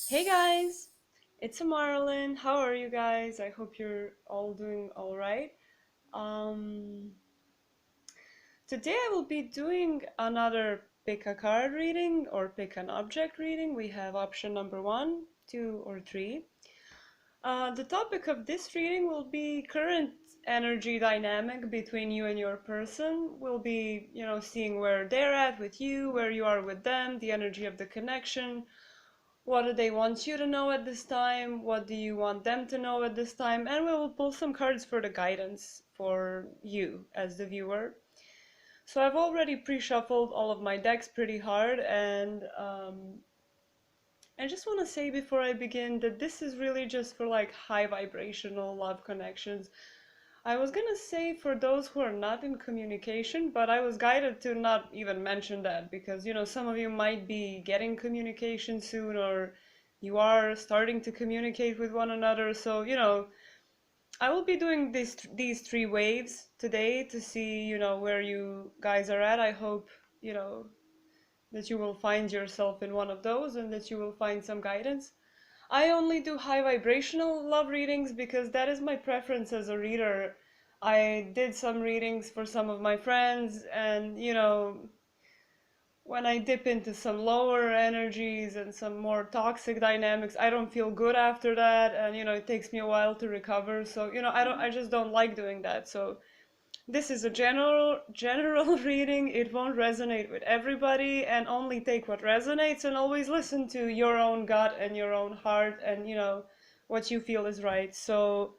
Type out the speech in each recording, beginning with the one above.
Hey guys, it's Marilyn. How are you guys? I hope you're all doing all right. Um, Today I will be doing another pick a card reading or pick an object reading. We have option number one, two, or three. The topic of this reading will be current energy dynamic between you and your person. We'll be, seeing where they're at with you, where you are with them, the energy of the connection. What do they want you to know at this time? What do you want them to know at this time? And we will pull some cards for the guidance for you as the viewer. So I've already pre-shuffled all of my decks pretty hard, and I just want to say before I begin that this is really just for like high vibrational love connections. I was gonna say for those who are not in communication, but I was guided to not even mention that because, some of you might be getting communication soon or you are starting to communicate with one another. So, I will be doing these three waves today to see, where you guys are at. I hope, that you will find yourself in one of those and that you will find some guidance. I only do high vibrational love readings because that is my preference as a reader. I did some readings for some of my friends, and when I dip into some lower energies and some more toxic dynamics, I don't feel good after that, and it takes me a while to recover. So, I just don't like doing that. So, this is a general reading. It won't resonate with everybody, and only take what resonates, and always listen to your own gut and your own heart and what you feel is right. So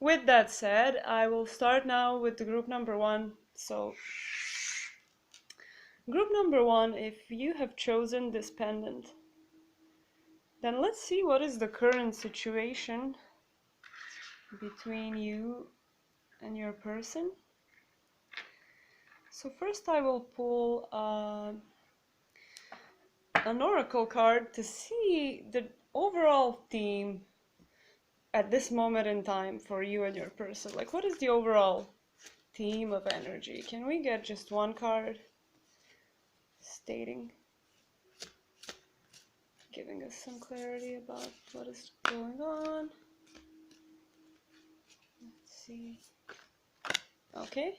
with that said, I will start now with the group number one. So group number one, if you have chosen this pendant, then let's see what is the current situation between you and your person. So first I will pull an oracle card to see the overall theme at this moment in time for you and your person. Like, what is the overall theme of energy? Can we get just one card stating, giving us some clarity about what is going on? Let's see. Okay,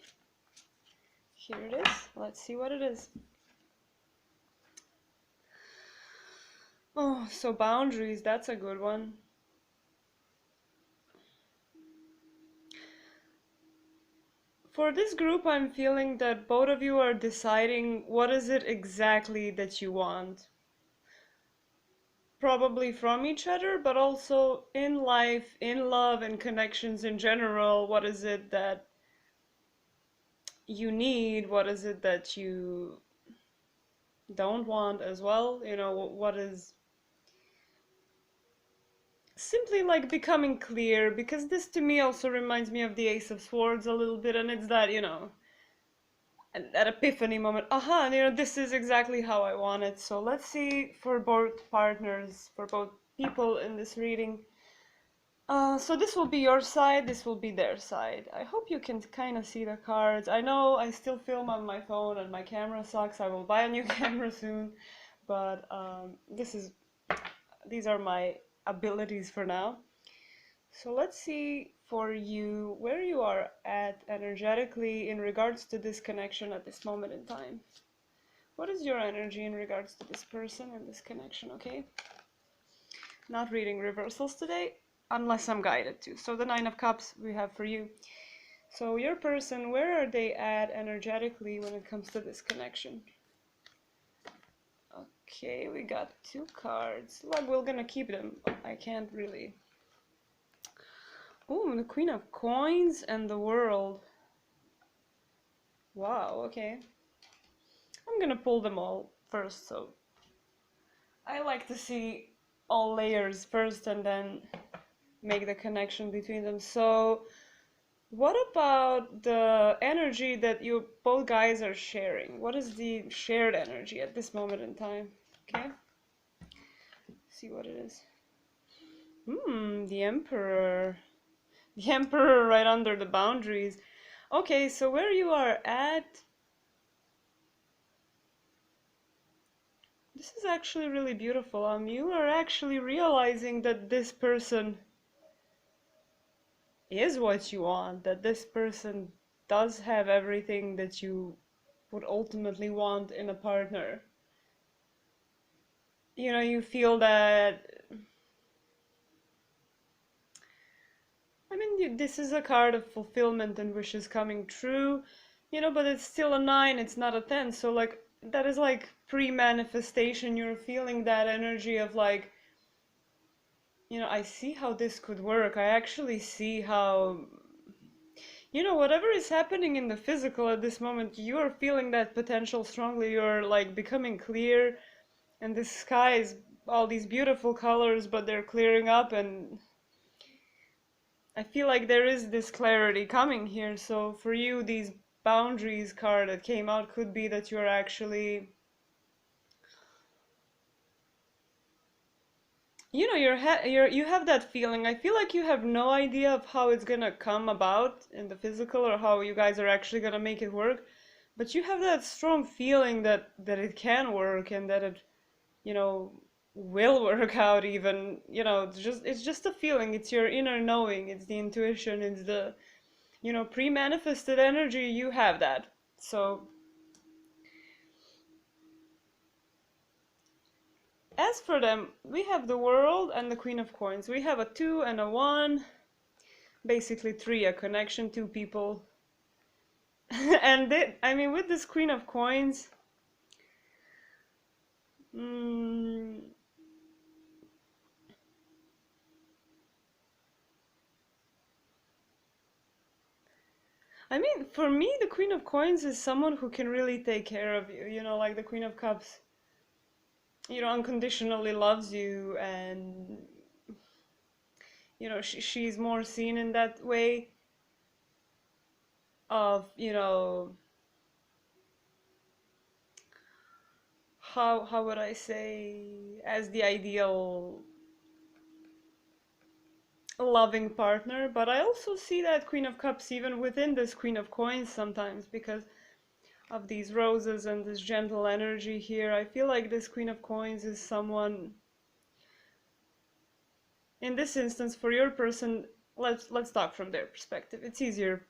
here it is. Let's see what it is. Oh, so boundaries, that's a good one. For this group, I'm feeling that both of you are deciding what is it exactly that you want. Probably from each other, but also in life, in love, and connections in general. What is it that you need? What is it that you don't want as well? What is simply like becoming clear, because this to me also reminds me of the Ace of Swords a little bit, and it's that, that epiphany moment. Aha, this is exactly how I want it. So let's see for both partners, for both people in this reading. So this will be your side, this will be their side. I hope you can kind of see the cards. I know I still film on my phone and my camera sucks. I will buy a new camera soon, but these are my abilities for now. So let's see for you where you are at energetically in regards to this connection at this moment in time. What is your energy in regards to this person and this connection, okay? Not reading reversals today, unless I'm guided to. So the Nine of Cups we have for you. So your person, where are they at energetically when it comes to this connection? Okay, we got two cards. Like, we're gonna keep them. I can't really. Oh, the Queen of Coins and the World. Wow, okay. I'm gonna pull them all first, so I like to see all layers first and then make the connection between them. So what about the energy that you both guys are sharing? What is the shared energy at this moment in time? Okay, see what it is. The Emperor. The Emperor right under the boundaries. Okay, so where you are at, This is actually really beautiful. You are actually realizing that this person is what you want, that this person does have everything that you would ultimately want in a partner. You feel that, I mean, this is a card of fulfillment and wishes coming true, but it's still a 9, it's not a 10. So, like, that is like pre-manifestation. You're feeling that energy of like, I see how this could work. I actually see how, whatever is happening in the physical at this moment, you're feeling that potential strongly. You're like becoming clear, and the sky is all these beautiful colors, but they're clearing up, and I feel like there is this clarity coming here. So for you, these boundaries card that came out could be that you're actually, you have that feeling. I feel like you have no idea of how it's gonna come about in the physical, or how you guys are actually gonna make it work, but you have that strong feeling that it can work, and that it, you know will work out. Even, it's just a feeling. It's your inner knowing, it's the intuition, it's the, pre-manifested energy. You have that. So as for them, we have the World and the Queen of Coins. We have a 2 and a 1, basically 3, a connection, 2 people. And I mean, with this Queen of Coins, mm, I mean, for me, the Queen of Coins is someone who can really take care of you, like the Queen of Cups, unconditionally loves you, and, she's more seen in that way of, how would I say, as the ideal loving partner. But I also see that Queen of Cups even within this Queen of Coins sometimes, because of these roses and this gentle energy here. I feel like this Queen of Coins is someone, in this instance, for your person, let's talk from their perspective. It's easier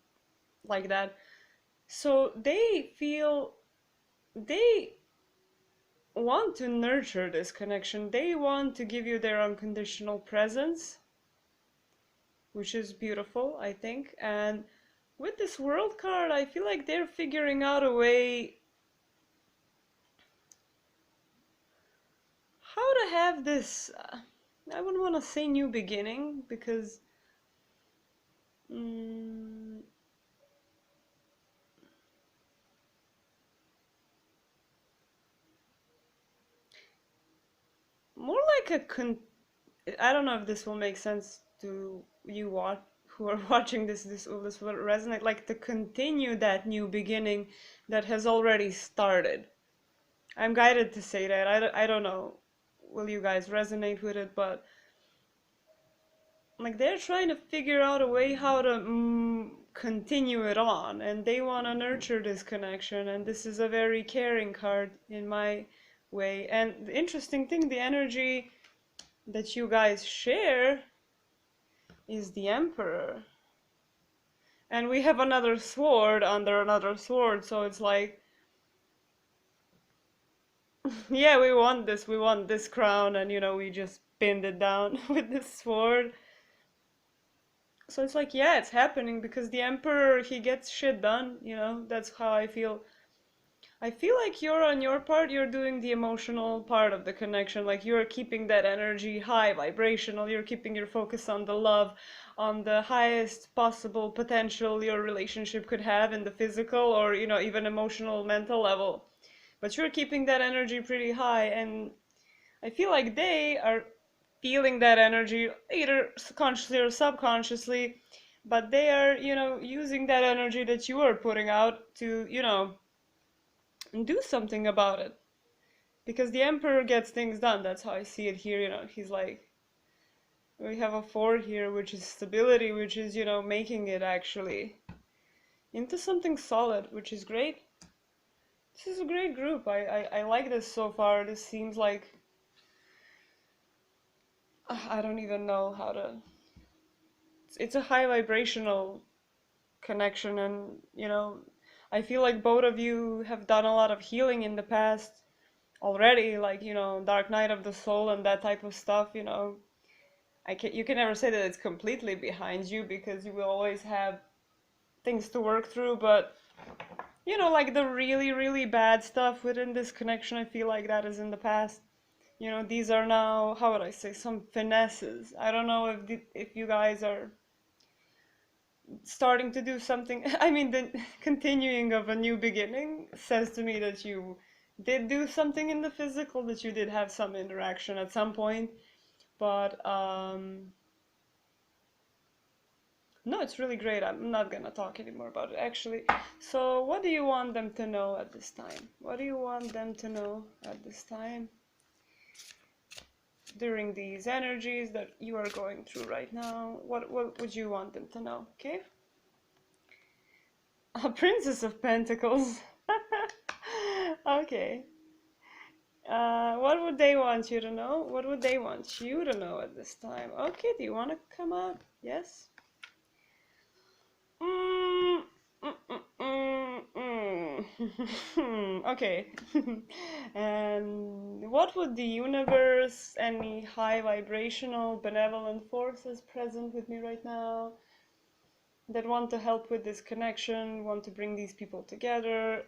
like that. So they want to nurture this connection. They want to give you their unconditional presence, which is beautiful, I think. And with this World card, I feel like they're figuring out a way how to have this, I wouldn't want to say new beginning, because more like I don't know if this will make sense to you who are watching this will resonate, like to continue that new beginning that has already started. I'm guided to say that. I don't know, will you guys resonate with it, but like they're trying to figure out a way how to continue it on, and they want to nurture this connection, and this is a very caring card in my way. And the interesting thing, the energy that you guys share is the Emperor, and we have another sword under another sword, so it's like, yeah, we want this crown, and we just pinned it down with this sword. So it's like, yeah, it's happening, because the Emperor, he gets shit done. That's how I feel. I feel like you're, on your part, you're doing the emotional part of the connection. Like, you're keeping that energy high, vibrational. You're keeping your focus on the love, on the highest possible potential your relationship could have in the physical, or, even emotional, mental level. But you're keeping that energy pretty high, and I feel like they are feeling that energy, either consciously or subconsciously, but they are, using that energy that you are putting out to, do something about it. Because the Emperor gets things done. That's how I see it here. He's like, we have a 4 here, which is stability, which is, making it actually into something solid, which is great. This is a great group. I like this so far. This seems like I don't even know how to. It's a high vibrational connection, and I feel like both of you have done a lot of healing in the past already, like Dark Night of the Soul and that type of stuff. You can never say that it's completely behind you because you will always have things to work through, but like the really, really bad stuff within this connection, I feel like that is in the past. These are now, how would I say, some finesses. I don't know if you guys are starting to do something. I mean, the continuing of a new beginning says to me that you did do something in the physical, that you did have some interaction at some point, but no, it's really great. I'm not gonna talk anymore about it, actually. So what do you want them to know at this time? What do you want them to know at this time during these energies that you are going through right now? What would you want them to know? Okay. A Princess of Pentacles. Okay. What would they want you to know? What would they want you to know at this time? Okay, do you want to come up? Yes? Okay. And what would the universe, any high vibrational, benevolent forces present with me right now that want to help with this connection, want to bring these people together,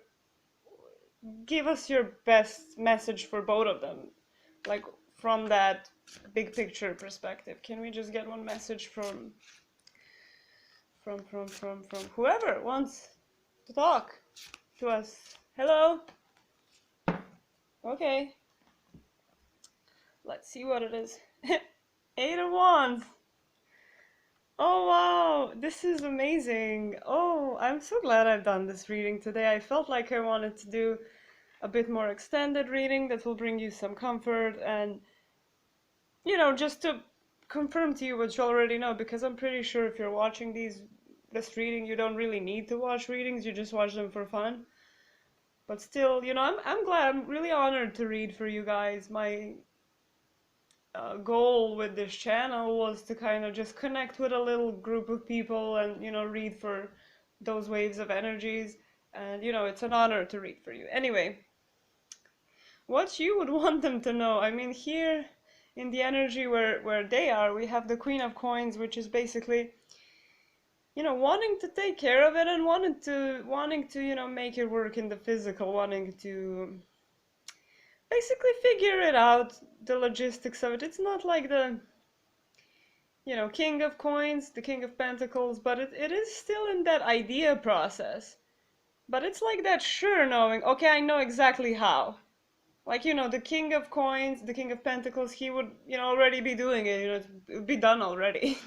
give us your best message for both of them, like from that big picture perspective. Can we just get one message from whoever wants to talk to us? Hello? Okay. Let's see what it is. 8 of Wands. Oh wow, this is amazing. Oh, I'm so glad I've done this reading today. I felt like I wanted to do a bit more extended reading that will bring you some comfort and, just to confirm to you what you already know, because I'm pretty sure if you're watching this reading, you don't really need to watch readings, you just watch them for fun. But still, I'm glad, I'm really honored to read for you guys. My goal with this channel was to kind of just connect with a little group of people and, read for those waves of energies. And, it's an honor to read for you. Anyway, what you would want them to know. I mean, here in the energy where they are, we have the Queen of Coins, which is basically, wanting to take care of it and wanting to, make it work in the physical, wanting to basically figure it out, the logistics of it. It's not like the, King of Coins, the King of Pentacles, but it is still in that idea process. But it's like that sure knowing, okay, I know exactly how. Like, the King of Coins, the King of Pentacles, he would, already be doing it, it would be done already.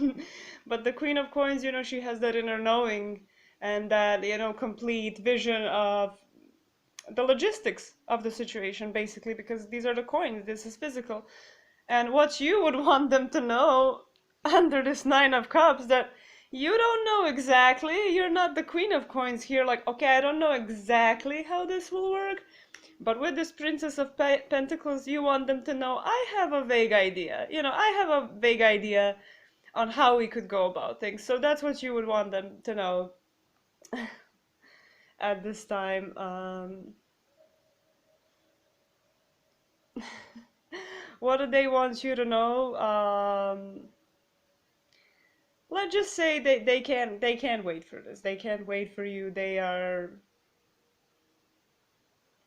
But the Queen of Coins, she has that inner knowing and that, complete vision of the logistics of the situation, basically, because these are the coins, this is physical. And what you would want them to know under this Nine of Cups, that you don't know exactly, you're not the Queen of Coins here, like, okay, I don't know exactly how this will work, but with this Princess of Pentacles, you want them to know, I have a vague idea, I have a vague idea on how we could go about things. So that's what you would want them to know at this time. What do they want you to know? Let's just say they can't wait for this. They can't wait for you. They are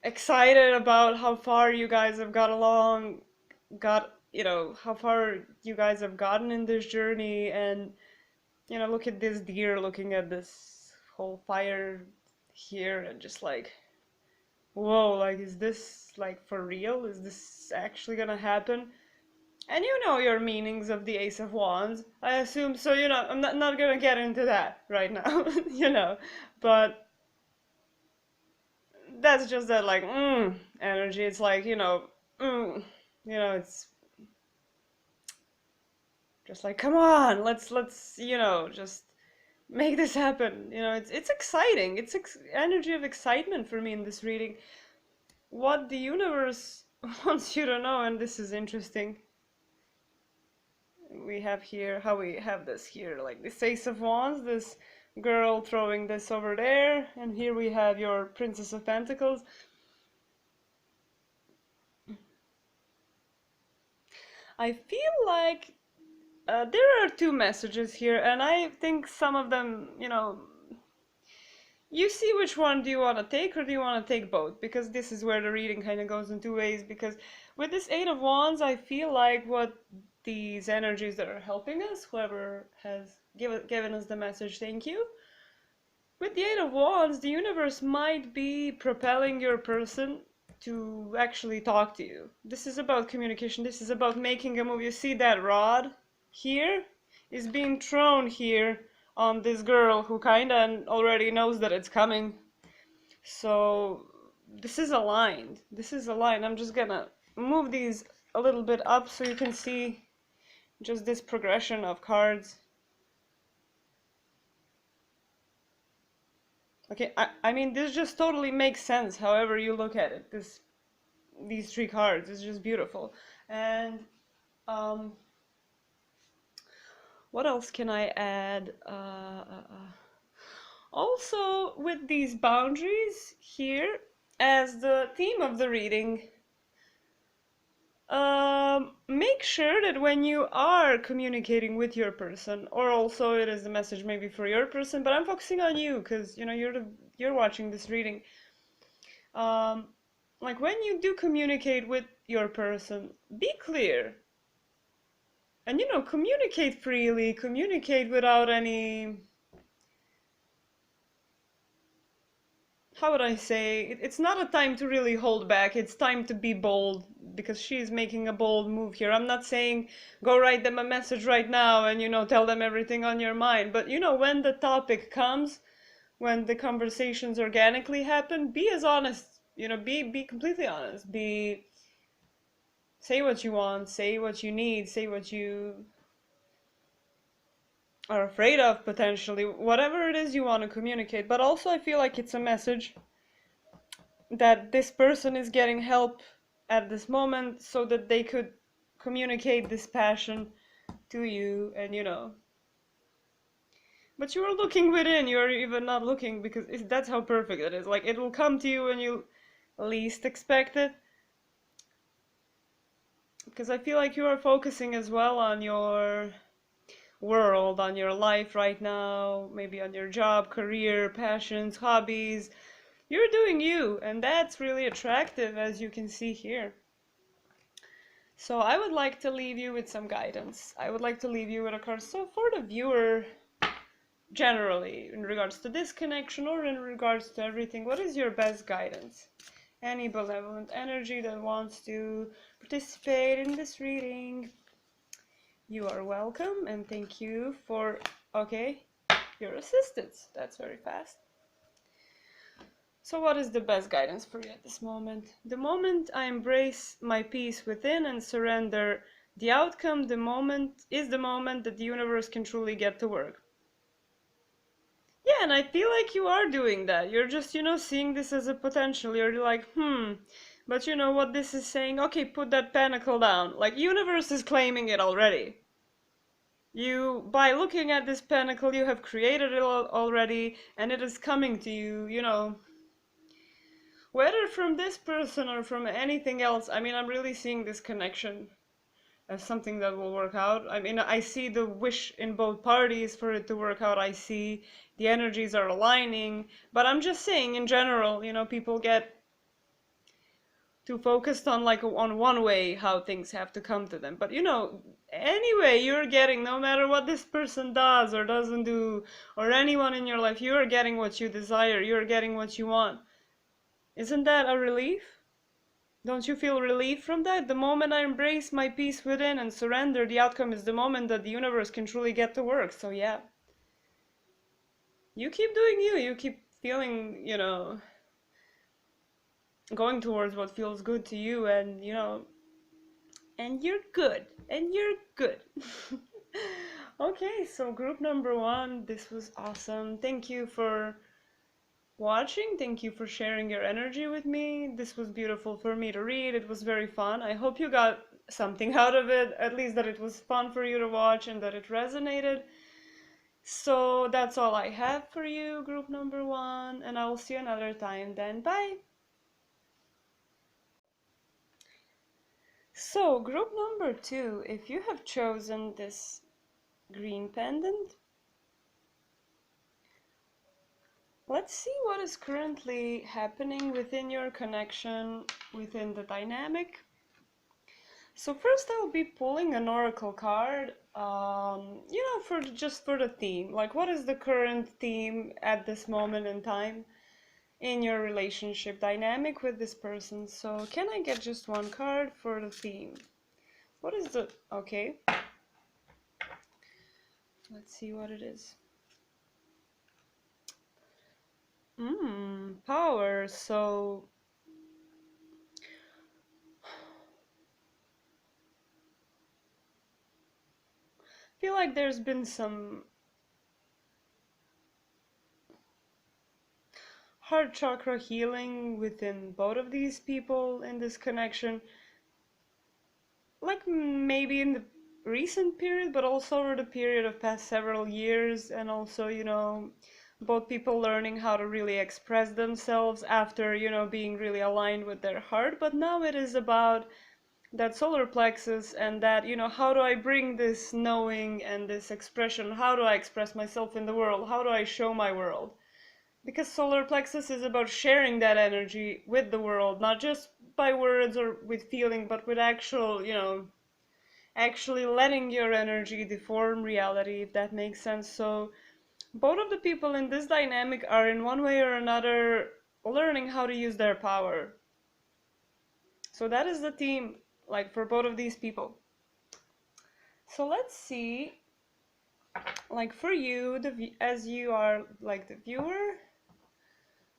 excited about how far you guys have got along, how far you guys have gotten in this journey, and look at this deer looking at this whole fire here and just like, whoa, like, is this like for real? Is this actually gonna happen? And you know your meanings of the Ace of Wands, I assume, so I'm not gonna get into that right now, but that's just that like energy. It's like, it's just like, come on, let's just make this happen. It's exciting. It's energy of excitement for me in this reading. what the universe wants you to know, and this is interesting. We have here, how we have this here, like this Ace of Wands, this girl throwing this over there, and here we have your Princess of Pentacles. I feel like there are two messages here, and I think some of them, you see which one do you want to take, or do you want to take both? Because this is where the reading kind of goes in two ways. Because with this Eight of Wands, I feel like what these energies that are helping us, whoever has given us the message, thank you. With the Eight of Wands, the universe might be propelling your person to actually talk to you. This is about communication. This is about making a move. You see that rod here is being thrown here on this girl who kinda already knows that it's coming. So this is aligned. This is aligned. I'm just gonna move these a little bit up so you can see just this progression of cards. Okay, I mean, this just totally makes sense however you look at it. These three cards is just beautiful. And what else can I add? Also, with these boundaries here, as the theme of the reading, make sure that when you are communicating with your person, or also it is a message maybe for your person, but I'm focusing on you because you're watching this reading. Like when you do communicate with your person, be clear. And communicate freely, communicate without any, how would I say, it's not a time to really hold back, it's time to be bold, because she's making a bold move here. I'm not saying go write them a message right now and tell them everything on your mind, but when the topic comes, when the conversations organically happen, be as honest, be completely honest, say what you want, say what you need, say what you are afraid of, potentially, whatever it is you want to communicate. But also I feel like it's a message that this person is getting help at this moment so that they could communicate this passion to you, and but you are looking within, you're even not looking, because that's how perfect it is. Like, it will come to you when you least expect it, because I feel like you are focusing as well on your world, on your life right now, maybe on your job, career, passions, hobbies. You're doing you, and that's really attractive, as you can see here. So I would like to leave you with some guidance. I would like to leave you with a card. So for the viewer, generally, in regards to this connection or in regards to everything, what is your best guidance? Any benevolent energy that wants to participate in this reading, you are welcome, and thank you for, okay, your assistance. That's very fast. So what is the best guidance for you at this moment? The moment I embrace my peace within and surrender the outcome, the moment that the universe can truly get to work. Yeah, and I feel like you are doing that. You're just, seeing this as a potential. You're like, but what this is saying? Okay, put that pentacle down. Like, universe is claiming it already. You, by looking at this pentacle, you have created it already, and it is coming to you, whether from this person or from anything else. I mean, I'm really seeing this connection as something that will work out. I mean, I see the wish in both parties for it to work out. I see the energies are aligning, but I'm just saying in general, people get too focused on on one way how things have to come to them. But anyway, you're getting, no matter what this person does or doesn't do, or anyone in your life, you're getting what you desire, you're getting what you want. Isn't that a relief? Don't you feel relief from that? The moment I embrace my peace within and surrender, the outcome is the moment that the universe can truly get to work. So yeah, you keep doing you. You keep feeling, going towards what feels good to you, and and you're good. And you're good. Okay, so group number 1, this was awesome. Thank you for watching. Thank you for sharing your energy with me. This was beautiful for me to read. It was very fun. I hope you got something out of it, at least that it was fun for you to watch and that it resonated. So that's all I have for you, group number 1, and I will see you another time then. Bye! So, group number 2, if you have chosen this green pendant, let's see what is currently happening within your connection, within the dynamic. So first I'll be pulling an oracle card, for just for the theme. Like, what is the current theme at this moment in time in your relationship dynamic with this person? So can I get just one card for the theme? What is the... Okay. Let's see what it is. Power. So... I feel like there's been some heart chakra healing within both of these people in this connection. Like maybe in the recent period, but also over the period of past several years, and also, both people learning how to really express themselves after, being really aligned with their heart. But now it is about that solar plexus and that, how do I bring this knowing and this expression? How do I express myself in the world? How do I show my world? Because solar plexus is about sharing that energy with the world, not just by words or with feeling, but with actual, actually letting your energy deform reality, if that makes sense. So both of the people in this dynamic are in one way or another learning how to use their power. So that is the theme, like, for both of these people. So let's see, like, for you, as you are like the viewer,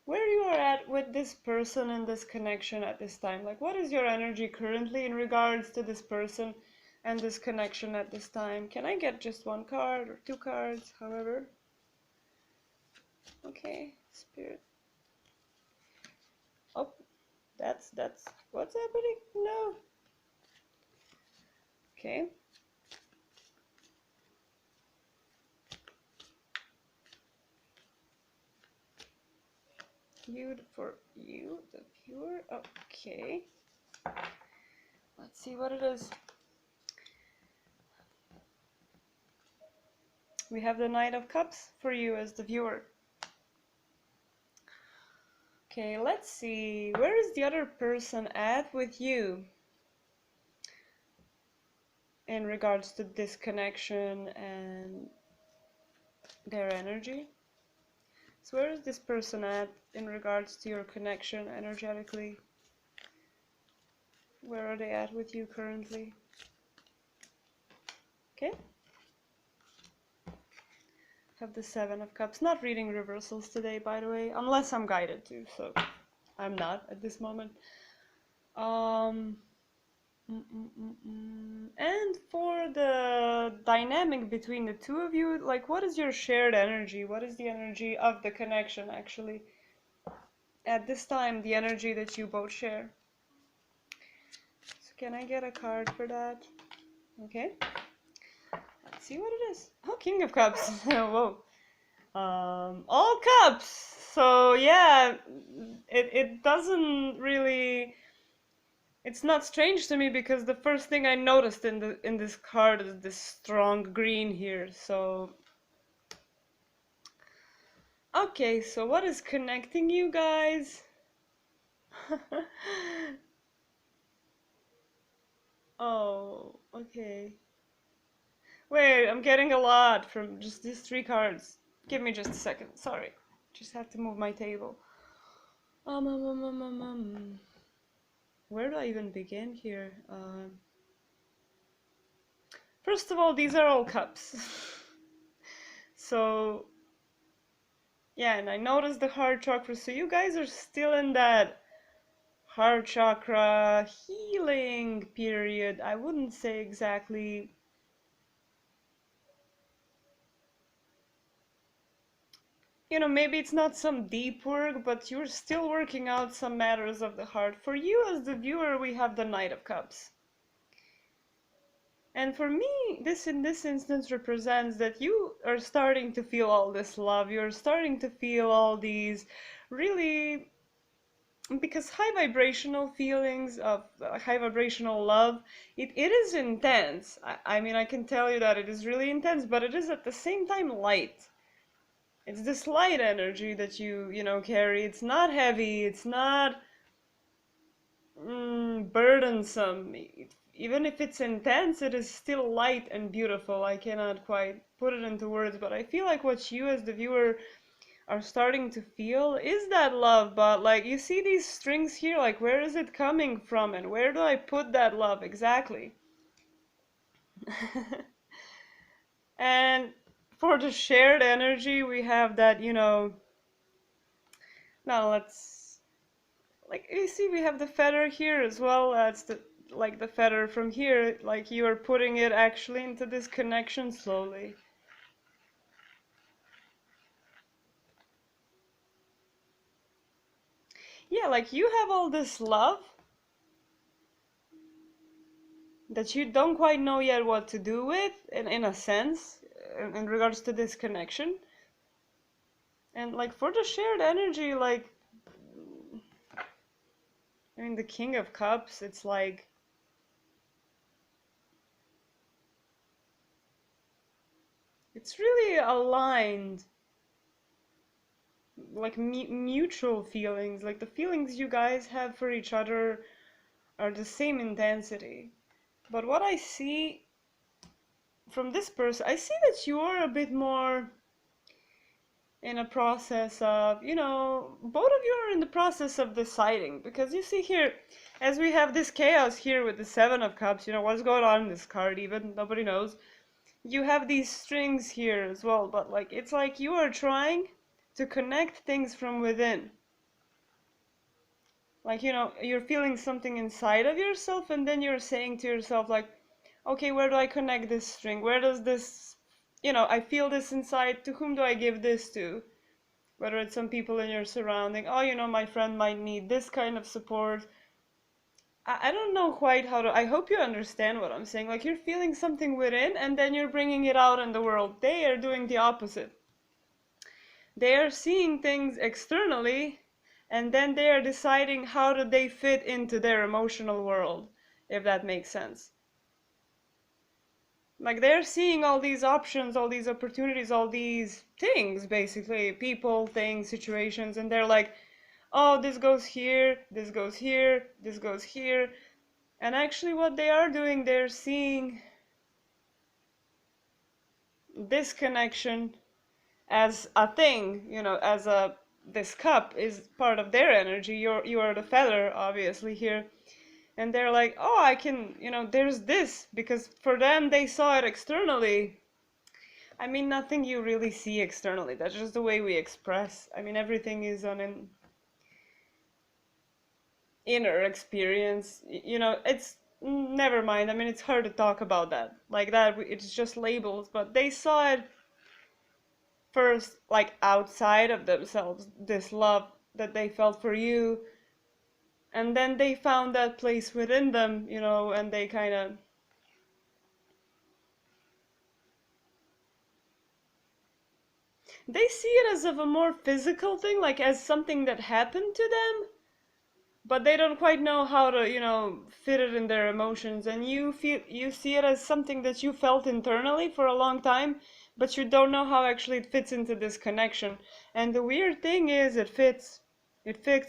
where you are at with this person and this connection at this time. Like, what is your energy currently in regards to this person and this connection at this time? Can I get just one card or two cards, however? Okay, Spirit. Oh, that's what's happening? No. Okay. For you, the viewer. Okay. Let's see what it is. We have the Knight of Cups for you as the viewer. Okay, let's see. Where is the other person at with you in regards to this connection and their energy? So where is this person at in regards to your connection energetically? Where are they at with you currently? Okay. Have the Seven of Cups. Not reading reversals today, by the way, unless I'm guided to, so I'm not at this moment. And for the dynamic between the two of you, like, what is your shared energy? What is the energy of the connection, actually? At this time, the energy that you both share. So can I get a card for that? Okay. Let's see what it is. Oh, King of Cups. Whoa. All cups. So yeah, it doesn't really... It's not strange to me because the first thing I noticed in this card is this strong green here. So okay, so what is connecting you guys? Oh, okay. Wait, I'm getting a lot from just these three cards. Give me just a second. Sorry. Just have to move my table. Where do I even begin here? First of all, these are all cups. So, yeah, and I noticed the heart chakra. So you guys are still in that heart chakra healing period. I wouldn't say exactly maybe it's not some deep work, but you're still working out some matters of the heart. For you as the viewer, we have the Knight of Cups. And for me, this in this instance represents that you are starting to feel all this love. You're starting to feel all these really, because high vibrational feelings of high vibrational love, it is intense. I mean, I can tell you that it is really intense, but it is at the same time light. It's this light energy that you carry. It's not heavy. It's not burdensome. Even if it's intense, it is still light and beautiful. I cannot quite put it into words, but I feel like what you as the viewer are starting to feel is that love. But like, you see these strings here, like, where is it coming from, and where do I put that love exactly? And for the shared energy, we have that, now let's, like, you see we have the feather here as well. That's the feather from here, like you are putting it actually into this connection slowly. Yeah, like you have all this love that you don't quite know yet what to do with, in a sense, in regards to this connection. And like for the shared energy, like, I mean, the King of Cups, it's like, it's really aligned, like mutual feelings, like the feelings you guys have for each other are the same intensity. But what I see from this person, I see that you're a bit more in a process of, both of you are in the process of deciding, because you see here, as we have this chaos here with the Seven of Cups, what's going on in this card, even nobody knows. You have these strings here as well, but like, it's like you are trying to connect things from within. Like, you're feeling something inside of yourself, and then you're saying to yourself, like, okay, where do I connect this string? Where does this, I feel this inside. To whom do I give this to? Whether it's some people in your surrounding. Oh, my friend might need this kind of support. I don't know quite how to. I hope you understand what I'm saying. Like, you're feeling something within, and then you're bringing it out in the world. They are doing the opposite. They are seeing things externally, and then they are deciding how do they fit into their emotional world, if that makes sense. Like, they're seeing all these options, all these opportunities, all these things, basically, people, things, situations, and they're like, oh, this goes here, this goes here, this goes here. And actually what they are doing, they're seeing this connection as a thing, as this cup is part of their energy. You are the feather, obviously, here. And they're like, oh, I can, there's this, because for them, they saw it externally. I mean, nothing you really see externally. That's just the way we express. I mean, everything is on an inner experience. It's, never mind. I mean, it's hard to talk about that. Like that, it's just labels, but they saw it first, like outside of themselves, this love that they felt for you, and then they found that place within them, and they kind of, they see it as of a more physical thing, like as something that happened to them, but they don't quite know how to, fit it in their emotions. And you see it as something that you felt internally for a long time, but you don't know how actually it fits into this connection. And the weird thing is, it fits,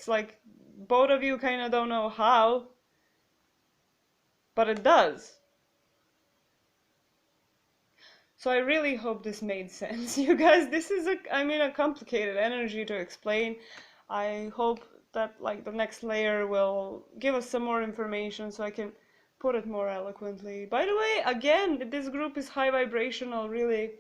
like both of you kind of don't know how, but it does. So I really hope this made sense, you guys. This is a complicated energy to explain. I hope that like the next layer will give us some more information so I can put it more eloquently. By the way, again, this group is high vibrational, really.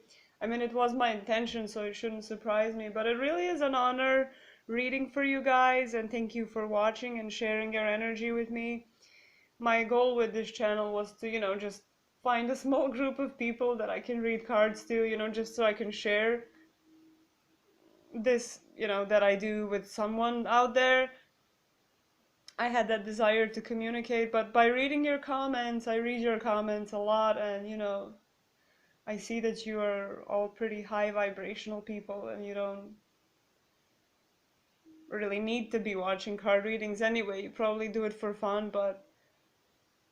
I mean, it was my intention, so it shouldn't surprise me, but it really is an honor reading for you guys, and thank you for watching and sharing your energy with me. My goal with this channel was to, just find a small group of people that I can read cards to, just so I can share this, that I do with someone out there. I had that desire to communicate, but by reading your comments, I read your comments a lot, and I see that you are all pretty high vibrational people, and you don't really need to be watching card readings anyway. You probably do it for fun, but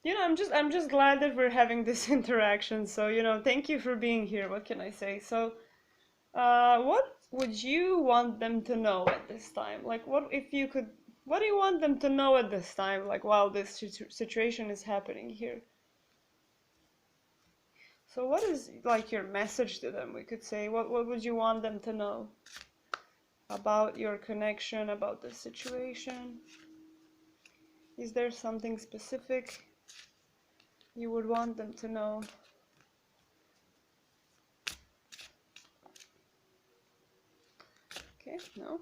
I'm just glad that we're having this interaction. So, thank you for being here. What can I say? So, what would you want them to know at this time? Like, what do you want them to know at this time, like while this situation is happening here? So what is like your message to them, we could say? What would you want them to know about your connection, about the situation? Is there something specific you would want them to know? Okay, no.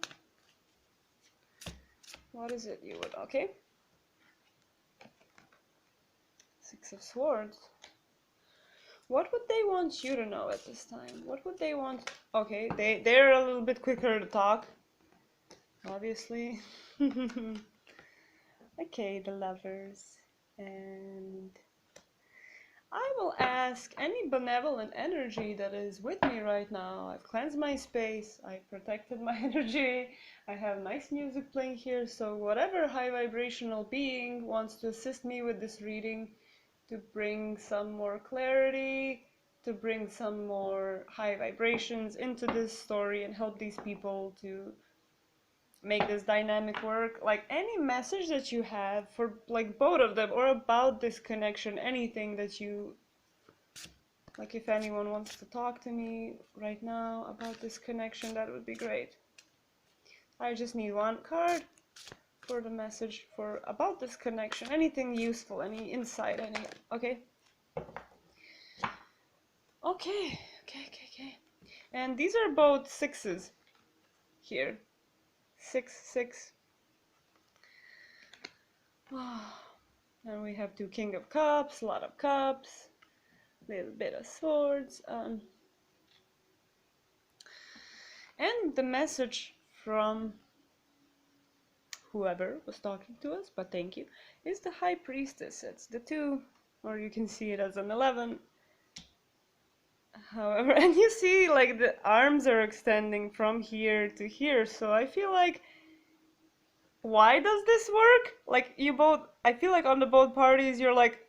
What is it you would, okay. Six of Swords. What would they want you to know at this time? What would they want? Okay, they're a little bit quicker to talk, obviously. Okay, the Lovers. And I will ask any benevolent energy that is with me right now. I've cleansed my space, I protected my energy, I have nice music playing here, so whatever high vibrational being wants to assist me with this reading, to bring some more clarity, to bring some more high vibrations into this story and help these people to make this dynamic work. Like any message that you have for like both of them or about this connection, anything that you like, if anyone wants to talk to me right now about this connection, that would be great. I just need one card for the message for about this connection, anything useful, any insight, any okay. Okay. And these are both sixes here. 6, 6. And we have 2 King of Cups, a lot of cups, little bit of swords. And the message from whoever was talking to us, but thank you, is the High Priestess. It's the 2, or you can see it as an 11. However, and you see like the arms are extending from here to here, so I feel like, why does this work? Like you both, I feel like on the both parties you're like,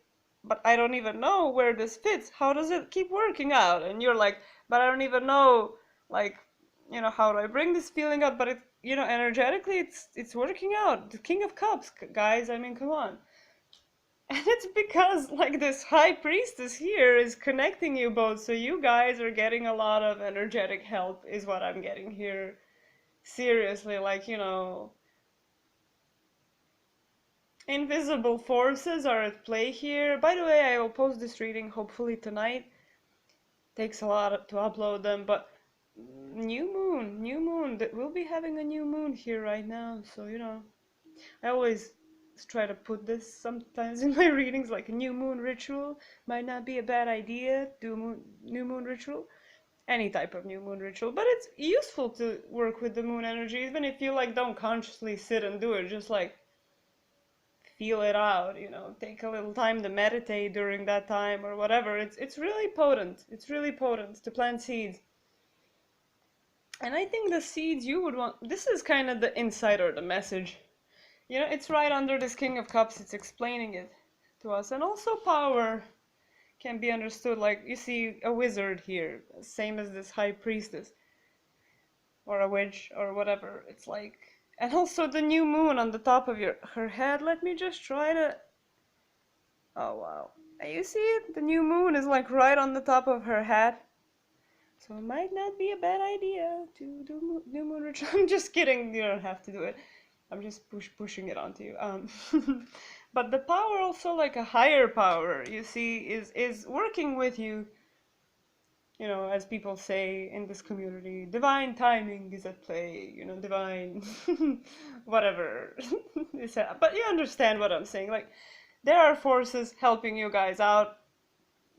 but I don't even know where this fits. How does it keep working out? And you're like, but I don't even know, like, how do I bring this feeling out? But it, energetically it's working out. The King of Cups, guys, I mean, come on. And it's because like this High Priestess here is connecting you both, so you guys are getting a lot of energetic help is what I'm getting here. Seriously, like, invisible forces are at play here. By the way, I will post this reading hopefully tonight. Takes a lot to upload them, but new moon, that we'll be having a new moon here right now, so I always try to put this sometimes in my readings, like a new moon ritual might not be a bad idea. Do new moon ritual, any type of new moon ritual, but it's useful to work with the moon energy, even if you like don't consciously sit and do it, just like feel it out, take a little time to meditate during that time or whatever. It's really potent. It's really potent to plant seeds. And I think the seeds you would want, this is kind of the insight or the message. It's right under this King of Cups, it's explaining it to us. And also power can be understood, like you see a wizard here, same as this High Priestess. Or a witch, or whatever. It's like, and also the new moon on the top of her head. Let me just try to, oh wow. You see it? The new moon is like right on the top of her head. So it might not be a bad idea to do new moon ritual. I'm just kidding, you don't have to do it. I'm just pushing it onto you. But the power also, like a higher power, you see, is working with you. As people say in this community, divine timing is at play, divine whatever. But you understand what I'm saying. Like, there are forces helping you guys out.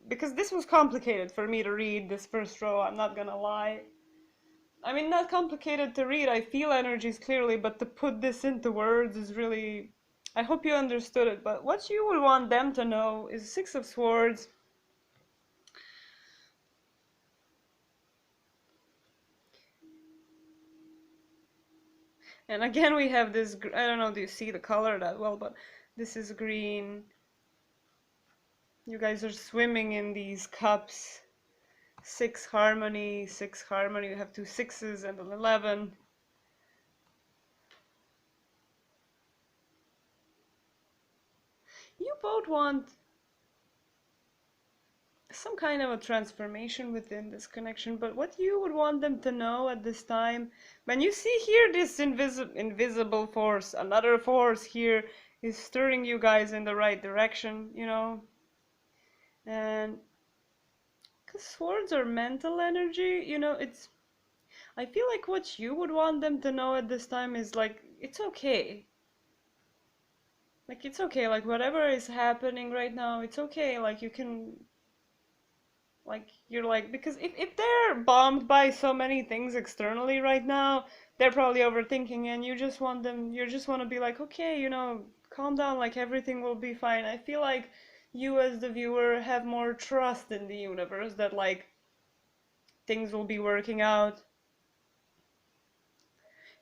Because this was complicated for me to read this first row, I'm not gonna lie. I mean, not complicated to read. I feel energies clearly, but to put this into words is really. I hope you understood it. But what you would want them to know is Six of Swords. And again, we have this. I don't know. Do you see the color that well? But this is green. You guys are swimming in these cups. Six harmony, six harmony. You have two sixes and an 11. You both want some kind of a transformation within this connection, but what you would want them to know at this time, when you see here this invisible force, another force here is stirring you guys in the right direction, you know, and because swords are mental energy, you know, I feel like what you would want them to know at this time is like, it's okay. Like, it's okay, like, whatever is happening right now, it's okay, like, you can, like, you're like, because if they're bombed by so many things externally right now, they're probably overthinking, and you just want them, you just want to be like, okay, you know, calm down, like, everything will be fine. I feel like you as the viewer have more trust in the universe that, like, things will be working out.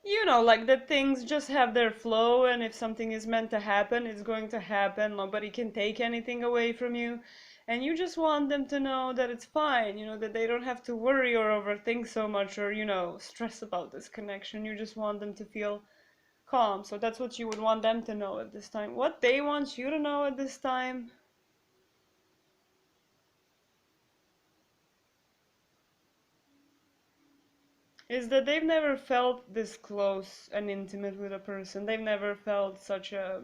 You know, like that things just have their flow, and if something is meant to happen, it's going to happen. Nobody can take anything away from you. And you just want them to know that it's fine, you know, that they don't have to worry or overthink so much or, you know, stress about this connection. You just want them to feel calm. So that's what you would want them to know at this time. What they want you to know at this time is that they've never felt this close and intimate with a person. They've never felt such a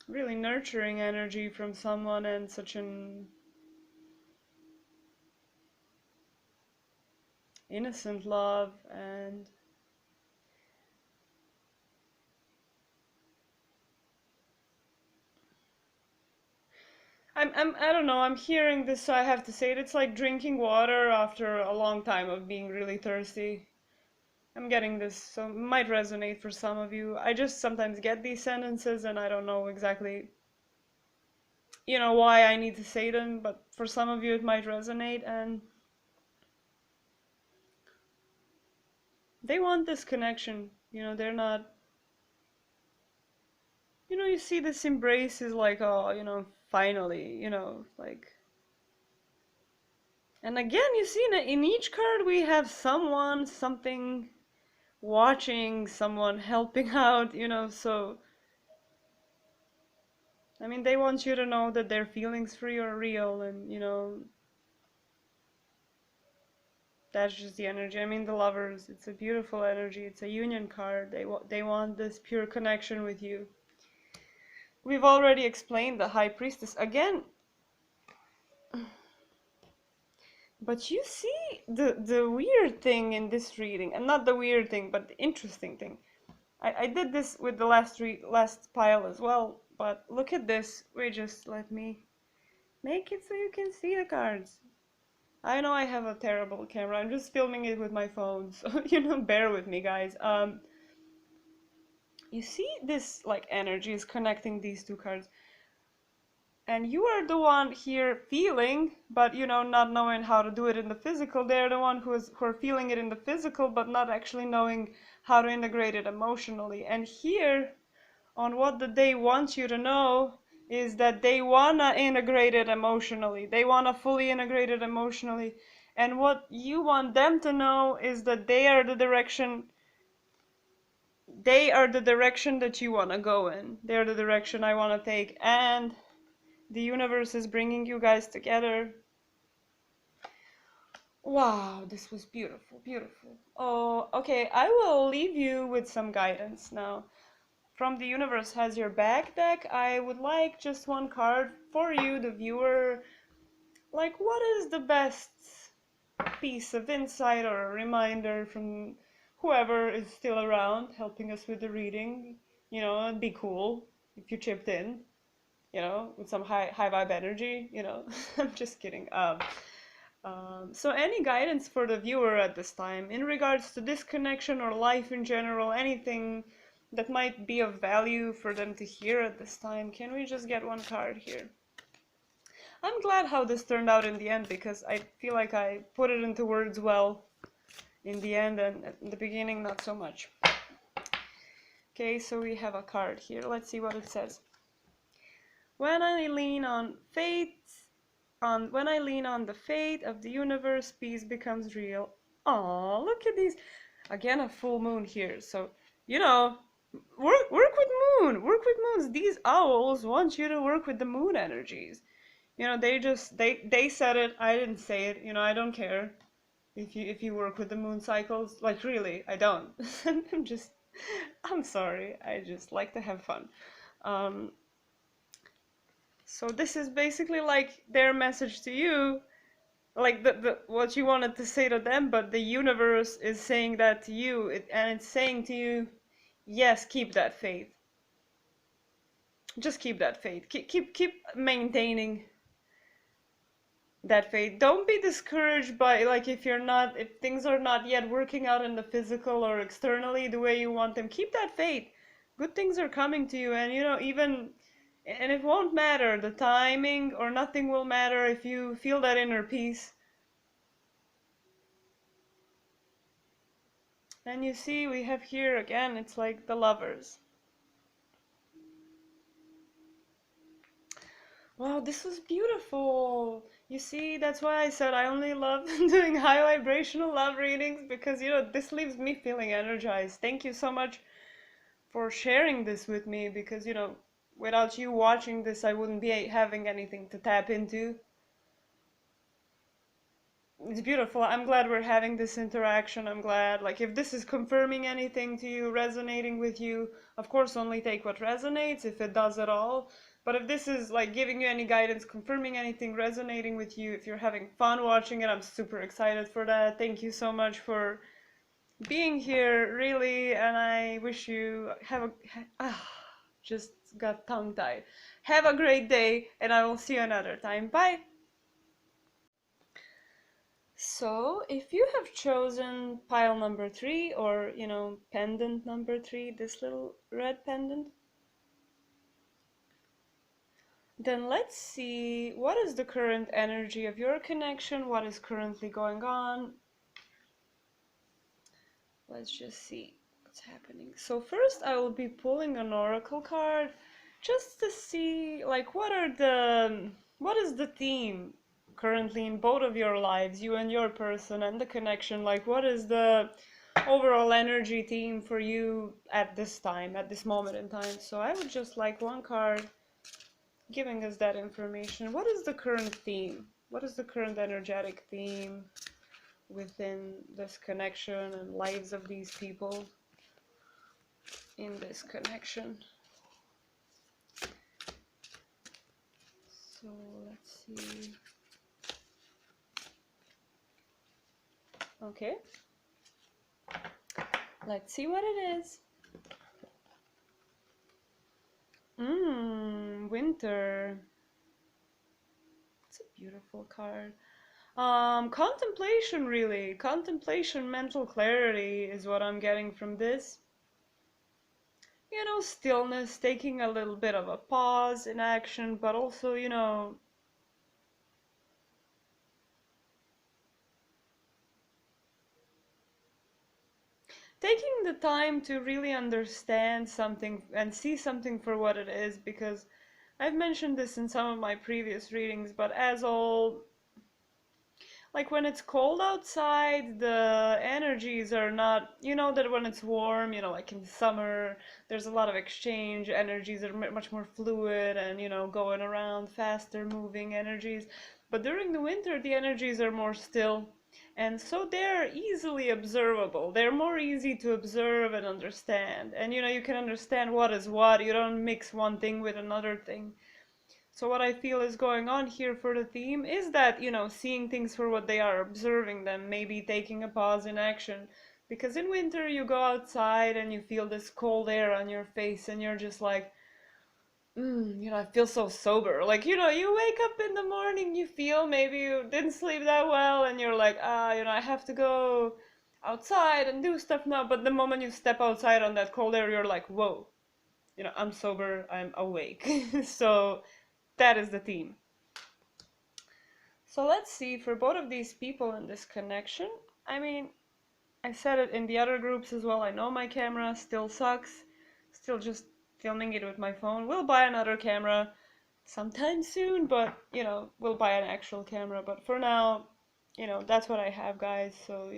really nurturing energy from someone and such an innocent love. And I don't know, I'm hearing this, so I have to say it. It's like drinking water after a long time of being really thirsty. I'm getting this, so it might resonate for some of you. I just sometimes get these sentences and I don't know exactly, you know, why I need to say them, but for some of you it might resonate. And they want this connection, you know, they're not, you know, you see this embrace is like, oh, you know, finally, you know, like. And again, you see in each card we have someone, something, watching, someone helping out, you know, so I mean, they want you to know that their feelings for you are real, and you know, that's just the energy. I mean, the lovers, it's a beautiful energy. It's a union card. They want this pure connection with you. We've already explained the High Priestess again. But you see the weird thing in this reading, and not the weird thing, but the interesting thing. I did this with the last pile as well, but look at this. Wait, just let me make it so you can see the cards. I know I have a terrible camera. I'm just filming it with my phone, so you know, bear with me, guys. You see this like energy is connecting these two cards, and you are the one here feeling, but you know, not knowing how to do it in the physical. They're the one who are feeling it in the physical, but not actually knowing how to integrate it emotionally. And here, on what they want you to know is that they wanna integrate it emotionally. They wanna fully integrate it emotionally. And what you want them to know is that they are the direction that you wanna go in. They're the direction I wanna take. And the universe is bringing you guys together. Wow, this was beautiful, beautiful. Oh, okay, I will leave you with some guidance now. From the universe has your back deck. I would like just one card for you, the viewer. Like, what is the best piece of insight or a reminder from whoever is still around helping us with the reading? You know, it'd be cool if you chipped in, you know, with some high vibe energy, you know. I'm just kidding. So any guidance for the viewer at this time in regards to this connection or life in general, anything that might be of value for them to hear at this time? Can we just get one card here? I'm glad how this turned out in the end, because I feel like I put it into words well in the end, and at the beginning not so much. Okay, so we have a card here. Let's see what it says. When I lean on the fate of the universe, peace becomes real. Aw, look at these. Again, a full moon here. So, work with moon. Work with moons. These owls want you to work with the moon energies. They said it. I didn't say it. I don't care if you work with the moon cycles. Like, really, I don't. I'm sorry. I just like to have fun. So this is basically like their message to you, like what you wanted to say to them, but the universe is saying that to you, and it's saying to you, yes, keep that faith. Just keep that faith. Keep maintaining that faith. Don't be discouraged by, like, if things are not yet working out in the physical or externally the way you want them. Keep that faith. Good things are coming to you, and and it won't matter the timing, or nothing will matter if you feel that inner peace. And you see, we have here again, it's like the Lovers. Wow, this was beautiful. You see, that's why I said I only love doing high vibrational love readings, because, this leaves me feeling energized. Thank you so much for sharing this with me, because, without you watching this, I wouldn't be having anything to tap into. It's beautiful. I'm glad we're having this interaction. I'm glad, like, if this is confirming anything to you, resonating with you, of course, only take what resonates, if it does at all. But if this is, like, giving you any guidance, confirming anything, resonating with you, if you're having fun watching it, I'm super excited for that. Thank you so much for being here, really, and I wish you just got tongue-tied. Have a great day, and I will see you another time. Bye! So, if you have chosen pile number 3, or, pendant number 3, this little red pendant, then let's see what is the current energy of your connection, what is currently going on. Let's just see what's happening. So first I will be pulling an oracle card just to see, like, what is the theme currently in both of your lives, you and your person, and the connection. Like, what is the overall energy theme for you at this time, at this moment in time? So I would just like one card giving us that information. What is the current theme? What is the current energetic theme within this connection and lives of these people in this connection? So let's see. Okay, let's see what it is. Winter. It's a beautiful card. Contemplation, really. Contemplation, mental clarity is what I'm getting from this. Stillness, taking a little bit of a pause in action, but also, taking the time to really understand something and see something for what it is, because I've mentioned this in some of my previous readings, but like, when it's cold outside, the energies are not, that when it's warm, like in summer, there's a lot of exchange, energies are much more fluid and, going around, faster moving energies. But during the winter, the energies are more still. And so they're easily observable. They're more easy to observe and understand. And, you can understand what is what. You don't mix one thing with another thing. So what I feel is going on here for the theme is that, seeing things for what they are, observing them, maybe taking a pause in action. Because in winter you go outside and you feel this cold air on your face and you're just like, I feel so sober. Like, you wake up in the morning, you feel maybe you didn't sleep that well, and you're like, I have to go outside and do stuff now. But the moment you step outside on that cold air, you're like, whoa, I'm sober, I'm awake. So that is the theme. So let's see, for both of these people in this connection, I mean, I said it in the other groups as well. I know my camera still sucks. Still just filming it with my phone. We'll buy another camera sometime soon, but, we'll buy an actual camera. But for now, that's what I have, guys. So,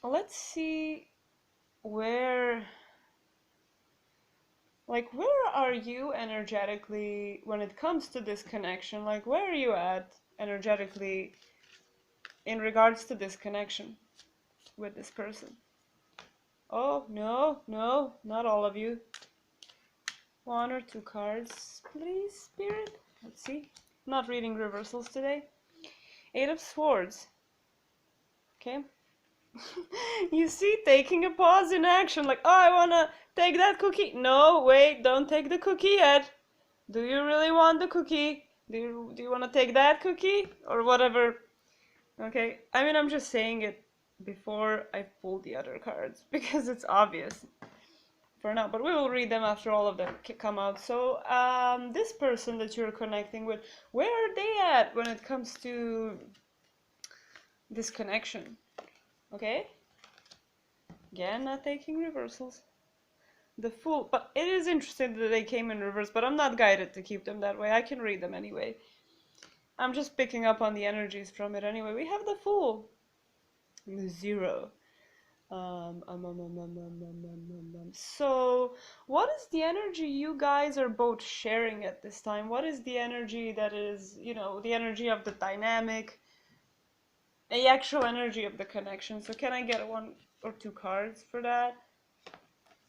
let's see where are you energetically when it comes to this connection? Like, where are you at energetically in regards to this connection with this person? Oh, no, not all of you. 1 or 2 cards, please, Spirit. Let's see. Not reading reversals today. 8 of Swords. Okay. You see, taking a pause in action. Like, oh, I wanna take that cookie. No, wait, don't take the cookie yet. Do you really want the cookie? Do you want to take that cookie? Or whatever. Okay, I mean, I'm just saying it before I pull the other cards, because it's obvious for now, but we will read them after all of them come out. So, this person that you're connecting with, where are they at when it comes to this connection? Okay? Again, not taking reversals. The Fool, but it is interesting that they came in reverse, but I'm not guided to keep them that way. I can read them anyway. I'm just picking up on the energies from it anyway. We have the Fool. The 0. So, what is the energy you guys are both sharing at this time? What is the energy that is, the energy of the dynamic, the actual energy of the connection? So, can I get 1 or 2 cards for that?